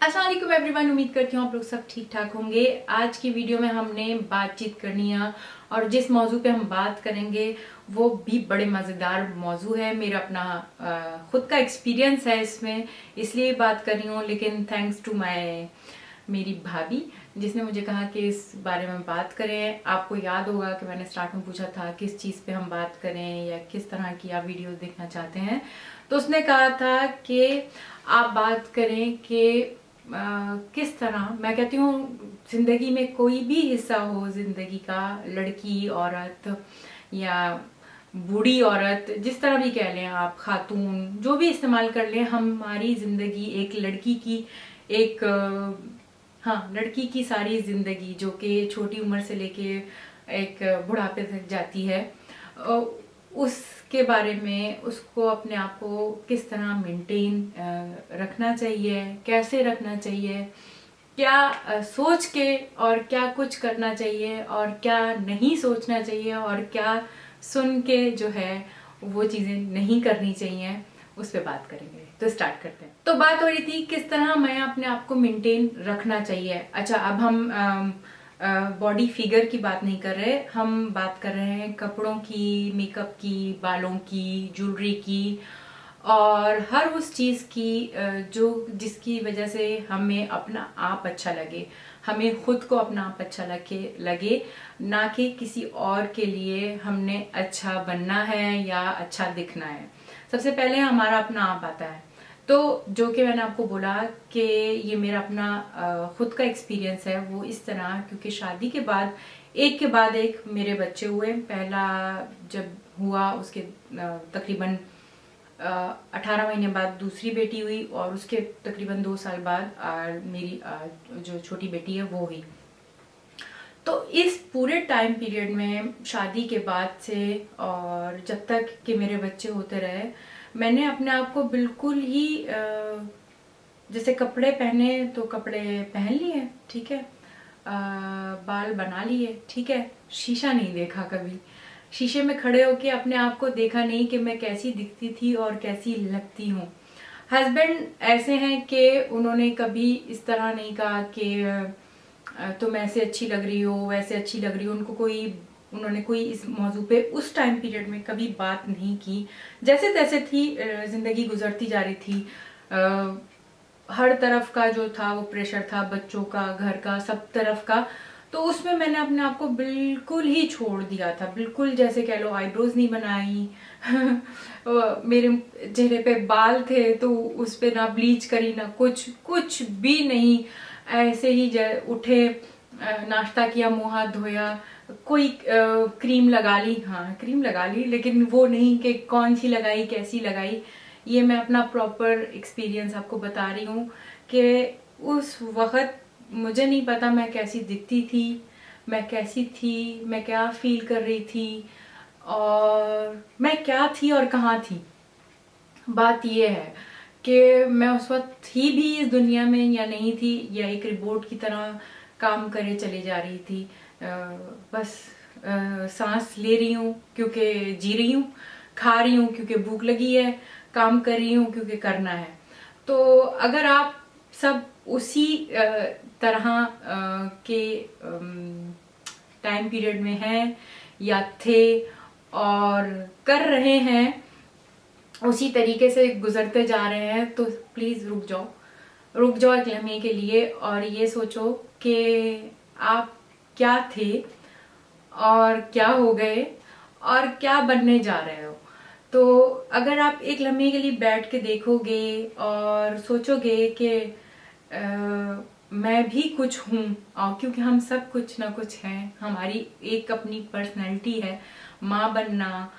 अस्सलाम वालेकुम एवरीवन, उम्मीद करती हूँ आप लोग सब ठीक ठाक होंगे। आज की वीडियो में हमने बातचीत करनी है और जिस मौजू पे हम बात करेंगे वो भी बड़े मज़ेदार मौजू है। मेरा अपना खुद का एक्सपीरियंस है इसमें, इसलिए बात कर रही हूँ। लेकिन थैंक्स टू मेरी भाभी जिसने मुझे कहा कि इस बारे में बात करें। आपको याद होगा कि मैंने स्टार्ट में पूछा था किस चीज़ पे हम बात करें या किस तरह की आप वीडियोस देखना चाहते हैं, तो उसने कहा था कि आप बात करें कि किस तरह, मैं कहती हूँ जिंदगी में कोई भी हिस्सा हो जिंदगी का, लड़की, औरत या बूढ़ी औरत, जिस तरह भी कह लें आप, खातून, जो भी इस्तेमाल कर लें, हमारी जिंदगी एक लड़की की एक हाँ, लड़की की सारी जिंदगी जो कि छोटी उम्र से लेके एक बुढ़ापे तक जाती है, उसके बारे में, उसको अपने आप को किस तरह मेंटेन रखना चाहिए, कैसे रखना चाहिए, क्या सोच के और क्या कुछ करना चाहिए और क्या नहीं सोचना चाहिए और क्या सुन के जो है वो चीज़ें नहीं करनी चाहिए, उस पर बात करेंगे। तो स्टार्ट करते हैं। तो बात हो रही थी किस तरह मैं अपने आप को मेंटेन रखना चाहिए। अच्छा, अब हम बॉडी फिगर की बात नहीं कर रहे, हम बात कर रहे हैं कपड़ों की, मेकअप की, बालों की, ज्वेलरी की और हर उस चीज़ की जो जिसकी वजह से हमें अपना आप अच्छा लगे, हमें खुद को अपना आप अच्छा लगे, ना कि किसी और के लिए हमने अच्छा बनना है या अच्छा दिखना है। सबसे पहले हमारा अपना आप आता है। तो जो कि मैंने आपको बोला कि ये मेरा अपना खुद का एक्सपीरियंस है वो इस तरह, क्योंकि शादी के बाद एक के बाद एक मेरे बच्चे हुए। पहला जब हुआ उसके तकरीबन 18 महीने बाद दूसरी बेटी हुई और उसके तकरीबन 2 साल बाद मेरी जो छोटी बेटी है वो हुई। तो इस पूरे टाइम पीरियड में, शादी के बाद से और जब तक कि मेरे बच्चे होते रहे, मैंने अपने आप को बिल्कुल ही जैसे कपड़े पहने तो कपड़े पहन लिए, ठीक है, बाल बना लिए, ठीक है, शीशा नहीं देखा कभी, शीशे में खड़े होके अपने आप को देखा नहीं कि मैं कैसी दिखती थी और कैसी लगती हूँ। हस्बैंड ऐसे हैं कि उन्होंने कभी इस तरह नहीं कहा कि तुम ऐसे अच्छी लग रही हो, वैसे अच्छी लग रही हो। उन्होंने कोई इस मौजू पे उस टाइम पीरियड में कभी बात नहीं की। जैसे तैसे थी, जिंदगी गुजरती जा रही थी। हर तरफ का जो था वो प्रेशर था, बच्चों का, घर का, सब तरफ का। तो उसमें मैंने अपने आप को बिल्कुल ही छोड़ दिया था, बिल्कुल जैसे कह लो आईब्रोज नहीं बनाई मेरे चेहरे पे बाल थे तो उस पे ना ब्लीच करी, ना कुछ कुछ भी नहीं। ऐसे ही उठे, नाश्ता किया, मुंह हाथ धोया, कोई क्रीम लगा ली, हाँ क्रीम लगा ली, लेकिन वो नहीं कि कौन सी लगाई, कैसी लगाई। ये मैं अपना प्रॉपर एक्सपीरियंस आपको बता रही हूँ कि उस वक्त मुझे नहीं पता मैं कैसी दिखती थी, मैं कैसी थी, मैं क्या फील कर रही थी और मैं क्या थी और कहाँ थी। बात ये है कि मैं उस वक्त थी भी इस दुनिया में या नहीं थी, या एक रिपोर्ट की तरह काम करे चले जा रही थी। बस सांस ले रही हूँ क्योंकि जी रही हूँ, खा रही हूँ क्योंकि भूख लगी है, काम कर रही हूँ क्योंकि करना है। तो अगर आप सब उसी तरह के टाइम पीरियड में हैं या थे और कर रहे हैं, उसी तरीके से गुजरते जा रहे हैं, तो प्लीज रुक जाओ एक लम्हे के लिए और ये सोचो कि आप क्या थे और क्या हो गए और क्या बनने जा रहे हो। तो अगर आप एक लम्हे के लिए बैठ के देखोगे और सोचोगे कि मैं भी कुछ हूँ, और क्योंकि हम सब कुछ ना कुछ हैं, हमारी एक अपनी पर्सनैलिटी है, माँ बनना,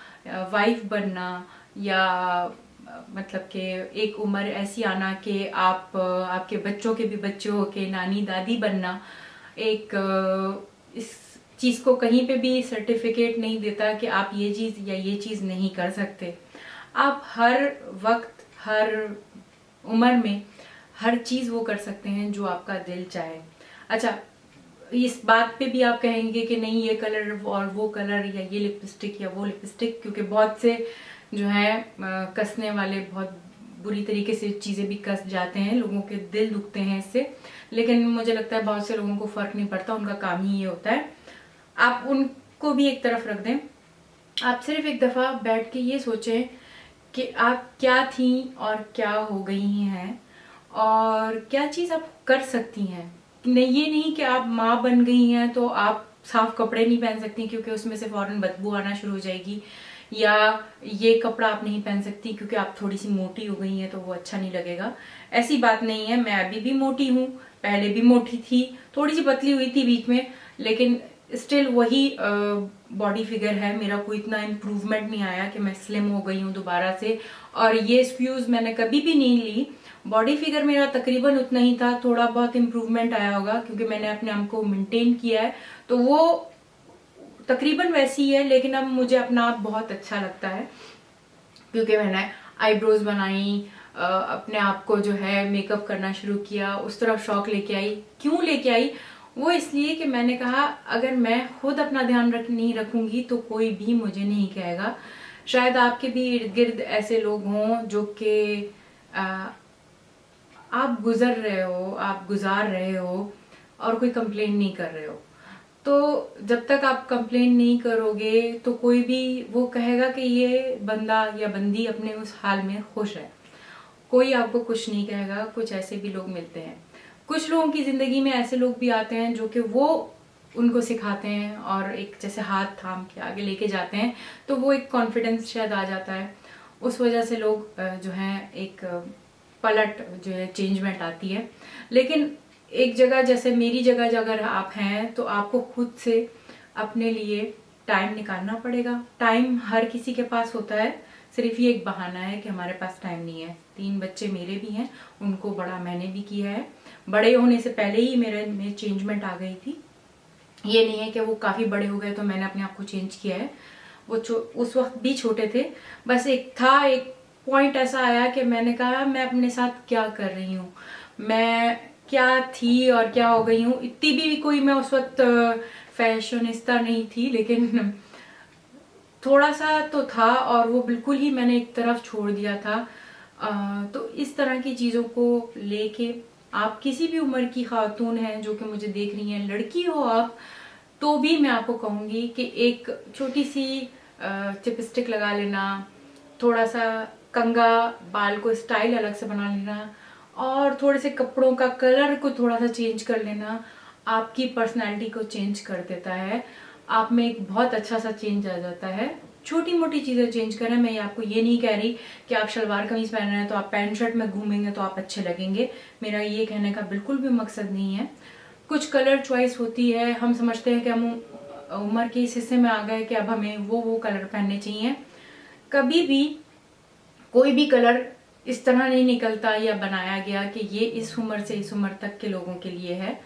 वाइफ बनना, या मतलब कि एक उम्र ऐसी आना कि आप आपके बच्चों के भी बच्चे हो के नानी दादी बनना। एक इस चीज़ को कहीं पे भी सर्टिफिकेट नहीं देता कि आप ये चीज़ या ये चीज़ नहीं कर सकते। आप हर वक्त, हर उम्र में हर चीज़ वो कर सकते हैं जो आपका दिल चाहे। अच्छा, इस बात पे भी आप कहेंगे कि नहीं ये कलर और वो कलर, या ये लिपस्टिक या वो लिपस्टिक, क्योंकि बहुत से जो है कसने वाले बहुत बुरी तरीके से चीज़ें भी कस जाते हैं, लोगों के दिल दुखते हैं इससे, लेकिन मुझे लगता है बहुत से लोगों को फ़र्क नहीं पड़ता, उनका काम ही ये होता है। आप उनको भी एक तरफ रख दें, आप सिर्फ एक दफ़ा बैठ के ये सोचें कि आप क्या थी और क्या हो गई हैं और क्या चीज़ आप कर सकती हैं। नहीं, ये नहीं कि आप माँ बन गई हैं तो आप साफ कपड़े नहीं पहन सकती क्योंकि उसमें से फौरन बदबू आना शुरू हो जाएगी, या ये कपड़ा आप नहीं पहन सकती क्योंकि आप थोड़ी सी मोटी हो गई हैं तो वो अच्छा नहीं लगेगा। ऐसी बात नहीं है, मैं अभी भी मोटी हूँ, पहले भी मोटी थी, थोड़ी सी पतली हुई थी बीच में, लेकिन स्टिल वही बॉडी फिगर है मेरा। कोई इतना इम्प्रूवमेंट नहीं आया कि मैं स्लिम हो गई हूँ दोबारा से, और ये एक्सक्यूज मैंने कभी भी नहीं ली। बॉडी फिगर मेरा तकरीबन उतना ही था, थोड़ा बहुत इम्प्रूवमेंट आया होगा क्योंकि मैंने अपने आप को मेंटेन किया है, तो वो तकरीबन वैसी ही है। लेकिन अब मुझे अपना आप बहुत अच्छा लगता है क्योंकि मैंने आईब्रोज बनाई, अपने आप को जो है मेकअप करना शुरू किया, उस तरफ शौक लेके आई। क्यों लेके आई? वो इसलिए कि मैंने कहा अगर मैं खुद अपना ध्यान नहीं रखूंगी तो कोई भी मुझे नहीं कहेगा। शायद आपके भी इर्द गिर्द ऐसे लोग हों जो कि आप गुजर रहे हो, आप गुजार रहे हो और कोई कंप्लेन नहीं कर रहे हो। तो जब तक आप कंप्लेन नहीं करोगे तो कोई भी वो कहेगा कि ये बंदा या बंदी अपने उस हाल में खुश है, कोई आपको कुछ नहीं कहेगा। कुछ ऐसे भी लोग मिलते हैं, कुछ लोगों की जिंदगी में ऐसे लोग भी आते हैं जो कि वो उनको सिखाते हैं और एक जैसे हाथ थाम के आगे लेके जाते हैं, तो वो एक कॉन्फिडेंस शायद आ जाता है। उस वजह से लोग जो है एक पलट जो है चेंजमेंट आती है। लेकिन एक जगह जैसे मेरी जगह अगर आप हैं तो आपको खुद से अपने लिए टाइम निकालना पड़ेगा। टाइम हर किसी के पास होता है, सिर्फ ये एक बहाना है कि हमारे पास टाइम नहीं है। 3 बच्चे मेरे भी हैं, उनको बड़ा मैंने भी किया है। बड़े होने से पहले ही मेरे में चेंजमेंट आ गई थी। ये नहीं है कि वो काफी बड़े हो गए तो मैंने अपने आप को चेंज किया है, वो उस वक्त भी छोटे थे। बस एक पॉइंट ऐसा आया कि मैंने कहा मैं अपने साथ क्या कर रही हूँ, मैं क्या थी और क्या हो गई हूँ। इतनी भी कोई मैं उस वक्त फैशनिस्ता नहीं थी, लेकिन थोड़ा सा तो था और वो बिल्कुल ही मैंने एक तरफ छोड़ दिया था। तो इस तरह की चीज़ों को लेके आप किसी भी उम्र की खातून हैं जो कि मुझे देख रही हैं, लड़की हो आप, तो भी मैं आपको कहूँगी कि एक छोटी सी चिपस्टिक लगा लेना, थोड़ा सा कंघा, बाल को स्टाइल अलग से बना लेना और थोड़े से कपड़ों का कलर को थोड़ा सा चेंज कर लेना आपकी पर्सनैलिटी को चेंज कर देता है। आप में एक बहुत अच्छा सा चेंज आ जाता है। छोटी मोटी चीजें चेंज करें। मैं आपको ये नहीं कह रही कि आप शलवार कमीज पहन रहे हैं तो आप पैंट शर्ट में घूमेंगे तो आप अच्छे लगेंगे, मेरा ये कहने का बिल्कुल भी मकसद नहीं है। कुछ कलर चॉइस होती है, हम समझते हैं कि हम उम्र के इस हिस्से में आ गए कि अब हमें वो कलर पहनने चाहिए। कभी भी कोई भी कलर इस तरह नहीं निकलता या बनाया गया कि ये इस उम्र से इस उम्र तक के लोगों के लिए है।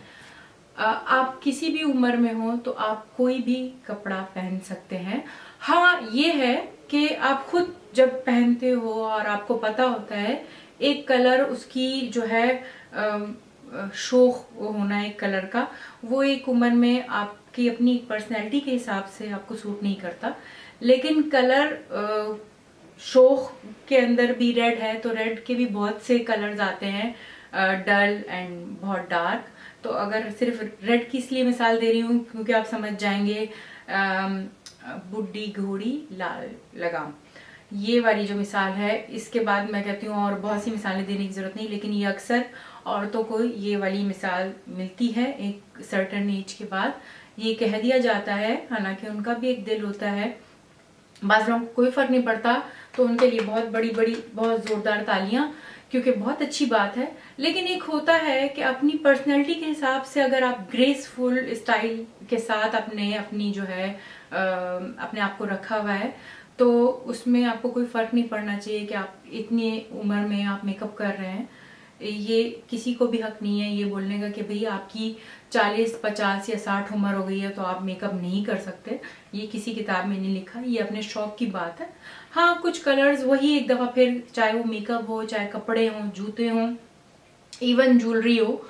आप किसी भी उम्र में हो तो आप कोई भी कपड़ा पहन सकते हैं। हाँ, ये है कि आप खुद जब पहनते हो और आपको पता होता है एक कलर उसकी जो है शौक होना एक कलर का, वो एक उम्र में आपकी अपनी पर्सनैलिटी के हिसाब से आपको सूट नहीं करता। लेकिन कलर शौक के अंदर भी रेड है तो रेड के भी बहुत से कलर्स आते हैं, डल एंड बहुत डार्क। तो अगर सिर्फ रेड की इसलिए मिसाल दे रही हूँ क्योंकि आप समझ जाएंगे, बुड्ढी घोड़ी लाल लगाम, ये वाली जो मिसाल है। इसके बाद मैं कहती हूँ और बहुत सी मिसालें देने की जरूरत नहीं, लेकिन ये अक्सर औरतों को ये वाली मिसाल मिलती है एक सर्टेन एज के बाद। ये कह दिया जाता है, हालांकि उनका भी एक दिल होता है, बाज़ लोगों को कोई फर्क नहीं पड़ता तो उनके लिए बहुत बड़ी बड़ी बहुत जोरदार तालियां, क्योंकि बहुत अच्छी बात है। लेकिन एक होता है कि अपनी पर्सनैलिटी के हिसाब से अगर आप ग्रेसफुल स्टाइल के साथ अपनी जो है अपने आप को रखा हुआ है तो उसमें आपको कोई फर्क नहीं पड़ना चाहिए कि आप इतनी उम्र में आप मेकअप कर रहे हैं। ये किसी को भी हक नहीं है ये बोलने का कि भाई आपकी 40, 50 या 60 उम्र हो गई है तो आप मेकअप नहीं कर सकते। ये किसी किताब में नहीं लिखा, ये अपने शौक की बात है। हाँ, कुछ कलर्स वही एक दफा फिर, चाहे वो मेकअप हो, चाहे कपड़े हों, जूते हों, इवन ज्वेलरी हो,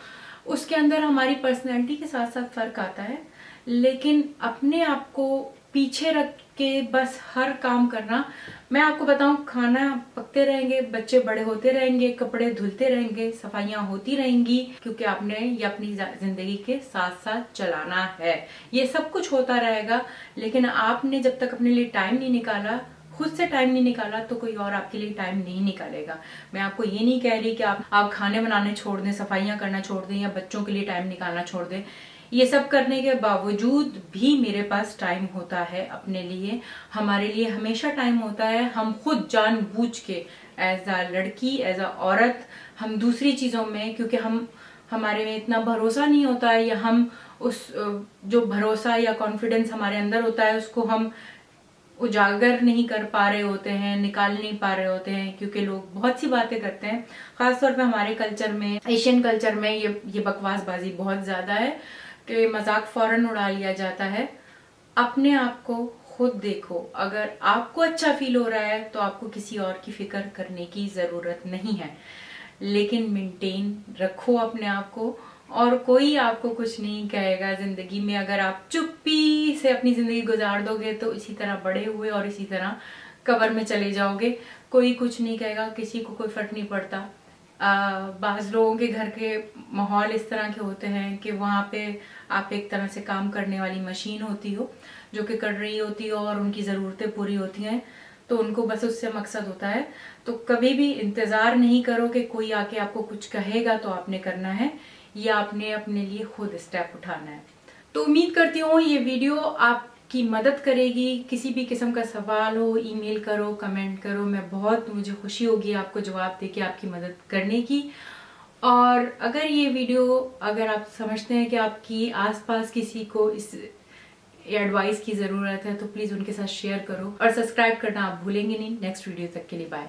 उसके अंदर हमारी पर्सनैलिटी के साथ साथ फर्क आता है। लेकिन अपने आप को पीछे रख के बस हर काम करना। मैं आपको बताऊं, खाना पकते रहेंगे, बच्चे बड़े होते रहेंगे, कपड़े धुलते रहेंगे, सफाइयां होती रहेंगी, क्योंकि आपने ये अपनी जिंदगी के साथ साथ चलाना है। ये सब कुछ होता रहेगा, लेकिन आपने जब तक अपने लिए टाइम नहीं निकाला, खुद से टाइम नहीं निकाला, तो कोई और आपके लिए टाइम नहीं निकालेगा। मैं आपको ये नहीं कह रही कि आप खाने बनाने छोड़ दें, सफाइयां करना छोड़ दें, या बच्चों के लिए टाइम निकालना छोड़ दें। ये सब करने के बावजूद भी मेरे पास टाइम होता है अपने लिए। हमारे लिए हमेशा टाइम होता है। हम खुद जानबूझ के एज अ लड़की, एज अ औरत, हम दूसरी चीजों में, क्योंकि हमारे में इतना भरोसा नहीं होता है, या हम उस जो भरोसा या कॉन्फिडेंस हमारे अंदर होता है उसको हम उजागर नहीं कर पा रहे होते हैं, निकाल नहीं पा रहे होते हैं, क्योंकि लोग बहुत सी बातें करते हैं। खासतौर पे हमारे कल्चर में, एशियन कल्चर में ये बकवासबाजी बहुत ज्यादा है कि मजाक फौरन उड़ा लिया जाता है। अपने आप को खुद देखो। अगर आपको अच्छा फील हो रहा है तो आपको किसी और की फिक्र करने की जरूरत नहीं है, लेकिन मेंटेन रखो अपने आप को, और कोई आपको कुछ नहीं कहेगा जिंदगी में। अगर आप चुप्पी से अपनी जिंदगी गुजार दोगे तो इसी तरह बड़े हुए और इसी तरह कब्र में चले जाओगे। कोई कुछ नहीं कहेगा, किसी को कोई फर्क नहीं पड़ता। बाज लोगों के घर के माहौल इस तरह के होते हैं कि वहां पे आप एक तरह से काम करने वाली मशीन होती हो, जो कि कर रही होती हो और उनकी जरूरतें पूरी होती हैं, तो उनको बस उससे मकसद होता है। तो कभी भी इंतजार नहीं करो कि कोई आके आपको कुछ कहेगा तो आपने करना है, या आपने अपने लिए खुद स्टेप उठाना है। तो उम्मीद करती हूँ ये वीडियो आपकी मदद करेगी। किसी भी किस्म का सवाल हो, ईमेल करो, कमेंट करो, मुझे खुशी होगी आपको जवाब देके आपकी मदद करने की। और अगर ये वीडियो, अगर आप समझते हैं कि आपकी आसपास किसी को इस एडवाइस की जरूरत है, तो प्लीज उनके साथ शेयर करो, और सब्सक्राइब करना आप भूलेंगे नहीं। नेक्स्ट वीडियो तक के लिए बाय।